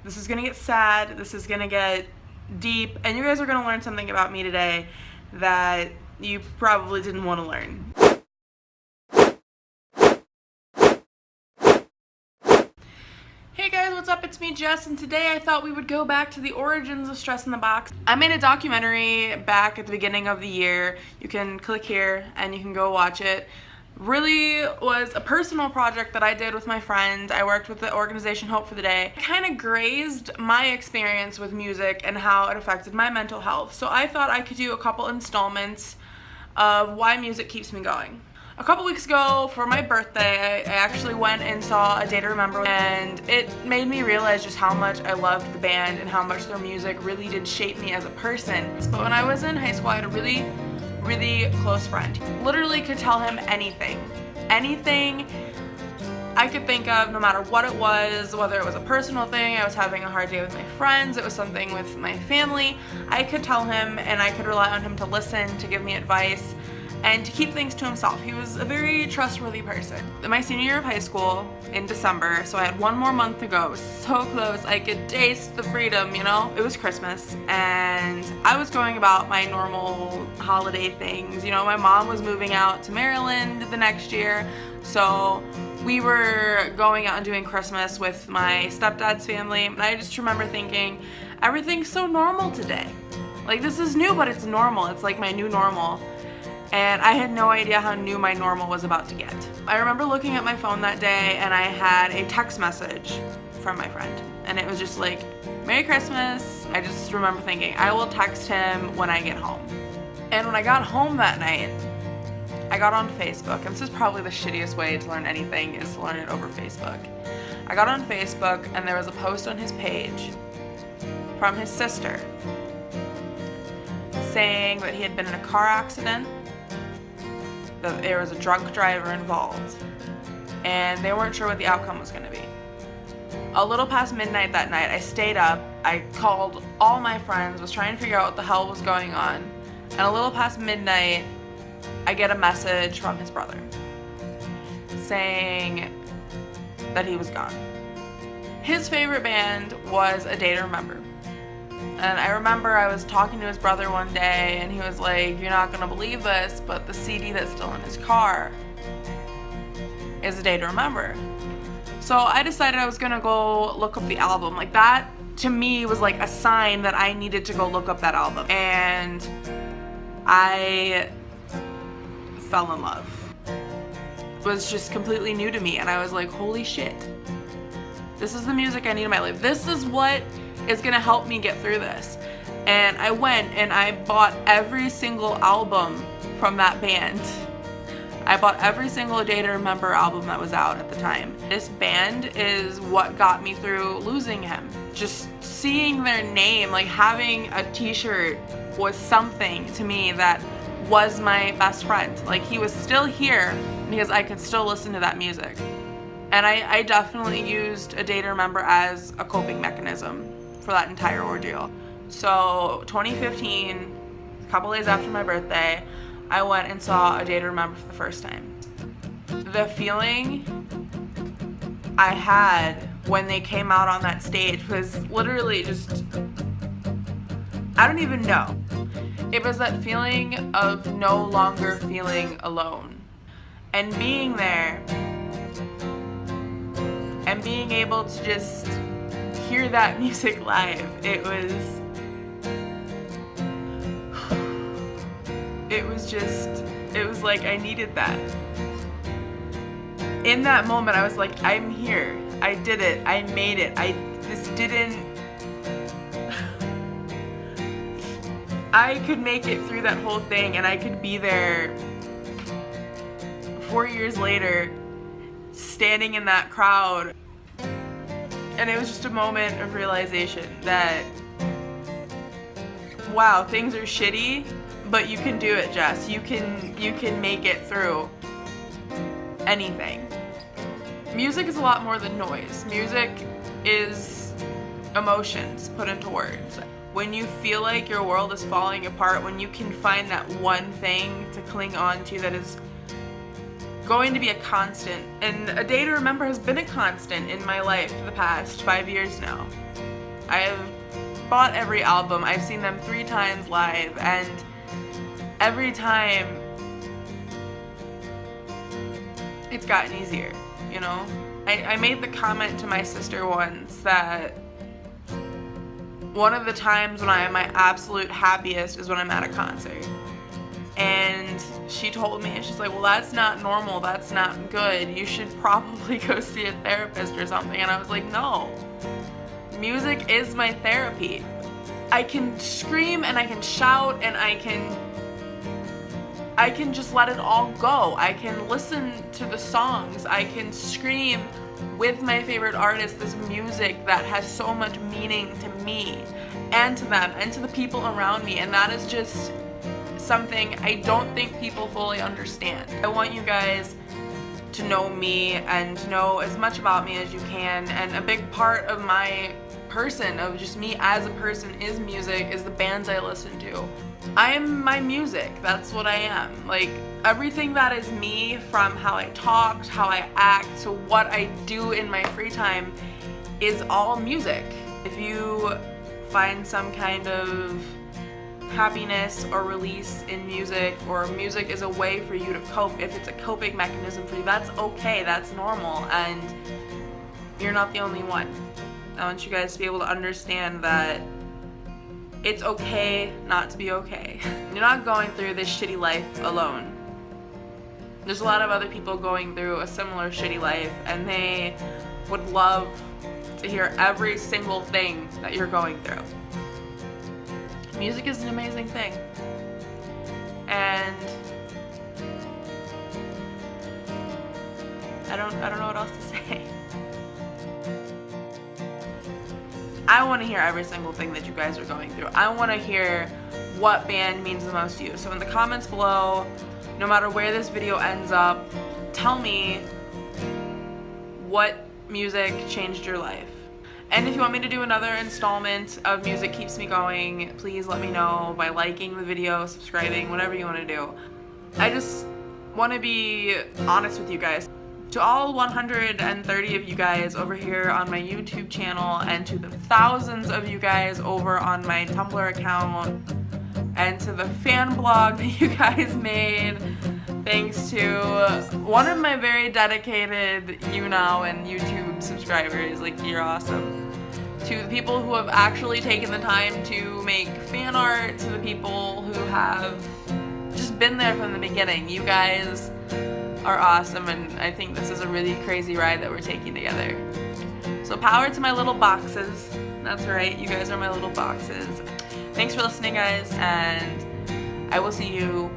This is gonna get sad, this is gonna get deep, and you guys are gonna learn something about me today that you probably didn't want to learn. Hey guys, what's up? It's me, Jess, and today I thought we would go back to the origins of Stress in the Box. I made a documentary back at the beginning of the year. You can click here and you can go watch it. Really was a personal project that I did with my friend. I worked with the organization Hope for the Day. It kind of grazed my experience with music and how it affected my mental health. So I thought I could do a couple installments of why music keeps me going. A couple weeks ago for my birthday, I actually went and saw A Day to Remember, and it made me realize just how much I loved the band and how much their music really did shape me as a person. But when I was in high school, I had a really close friend. Literally could tell him anything I could think of, no matter what it was, whether it was a personal thing, I was having a hard day with my friends, it was something with my family. I could tell him and I could rely on him to listen, to give me advice, and to keep things to himself. He was a very trustworthy person. In my senior year of high school, in December, so I had one more month to go, so close, I could taste the freedom, you know? It was Christmas, and I was going about my normal holiday things. You know, my mom was moving out to Maryland the next year, so we were going out and doing Christmas with my stepdad's family, and I just remember thinking, everything's so normal today. Like, this is new, but it's normal. It's like my new normal. And I had no idea how new my normal was about to get. I remember looking at my phone that day and I had a text message from my friend. And it was just like, Merry Christmas. I just remember thinking, I will text him when I get home. And when I got home that night, I got on Facebook. And this is probably the shittiest way to learn anything, is to learn it over Facebook. I got on Facebook and there was a post on his page from his sister saying that he had been in a car accident, that there was a drunk driver involved, and they weren't sure what the outcome was going to be. A little past midnight that night, I stayed up, I called all my friends, was trying to figure out what the hell was going on, and a little past midnight, I get a message from his brother saying that he was gone. His favorite band was A Day to Remember. And I remember I was talking to his brother one day and he was like, you're not gonna believe this, but the CD that's still in his car is A Day to Remember. So I decided I was gonna go look up the album. Like, that to me was like a sign that I needed to go look up that album. And I fell in love. It was just completely new to me and I was like, holy shit. This is the music I need in my life. This is what is gonna help me get through this. And I went and I bought every single album from that band. I bought every single Day to Remember album that was out at the time. This band is what got me through losing him. Just seeing their name, like having a t-shirt, was something to me that was my best friend. Like, he was still here because I could still listen to that music. And I definitely used A Day to Remember as a coping mechanism for that entire ordeal. So 2015, a couple days after my birthday, I went and saw A Day to Remember for the first time. The feeling I had when they came out on that stage was literally just, I don't even know. It was that feeling of no longer feeling alone. And being there and being able to just hear that music live, it was like I needed that. In that moment, I was like, I'm here. I did it. I made it. I could make it through that whole thing, and I could be there 4 years later, standing in that crowd. And it was just a moment of realization that, wow, things are shitty, but you can do it, Jess. You can make it through anything. Music is a lot more than noise. Music is emotions put into words. When you feel like your world is falling apart, when you can find that one thing to cling on to that is going to be a constant, and A Day to Remember has been a constant in my life for the past 5 years now. I have bought every album, I've seen them 3 times live, and every time it's gotten easier, you know? I made the comment to my sister once that one of the times when I am my absolute happiest is when I'm at a concert. And she told me, she's like, well, that's not normal, that's not good, you should probably go see a therapist or something. And I was like, no, music is my therapy. I can scream and I can shout and I can just let it all go. I can listen to the songs, I can scream with my favorite artist this music that has so much meaning to me and to them and to the people around me, and that is just something I don't think people fully understand. I want you guys to know me and to know as much about me as you can, and a big part of my person, of just me as a person, is music, is the bands I listen to. I am my music, that's what I am. Like, everything that is me, from how I talk, how I act, to what I do in my free time, is all music. If you find some kind of happiness or release in music, or music is a way for you to cope, if it's a coping mechanism for you, that's okay, that's normal, and you're not the only one. I want you guys to be able to understand that it's okay not to be okay. You're not going through this shitty life alone. There's a lot of other people going through a similar shitty life, and they would love to hear every single thing that you're going through. Music is an amazing thing. And I don't know what else to say. I want to hear every single thing that you guys are going through. I want to hear what band means the most to you. So in the comments below, no matter where this video ends up, tell me what music changed your life. And if you want me to do another installment of Music Keeps Me Going, please let me know by liking the video, subscribing, whatever you want to do. I just want to be honest with you guys. To all 130 of you guys over here on my YouTube channel, and to the thousands of you guys over on my Tumblr account, and to the fan blog that you guys made, thanks to one of my very dedicated YOUNOW and YouTube subscribers, like, you're awesome. To the people who have actually taken the time to make fan art, to the people who have just been there from the beginning, you guys are awesome, and I think this is a really crazy ride that we're taking together. So power to my little boxes. That's right, you guys are my little boxes. Thanks for listening, guys, and I will see you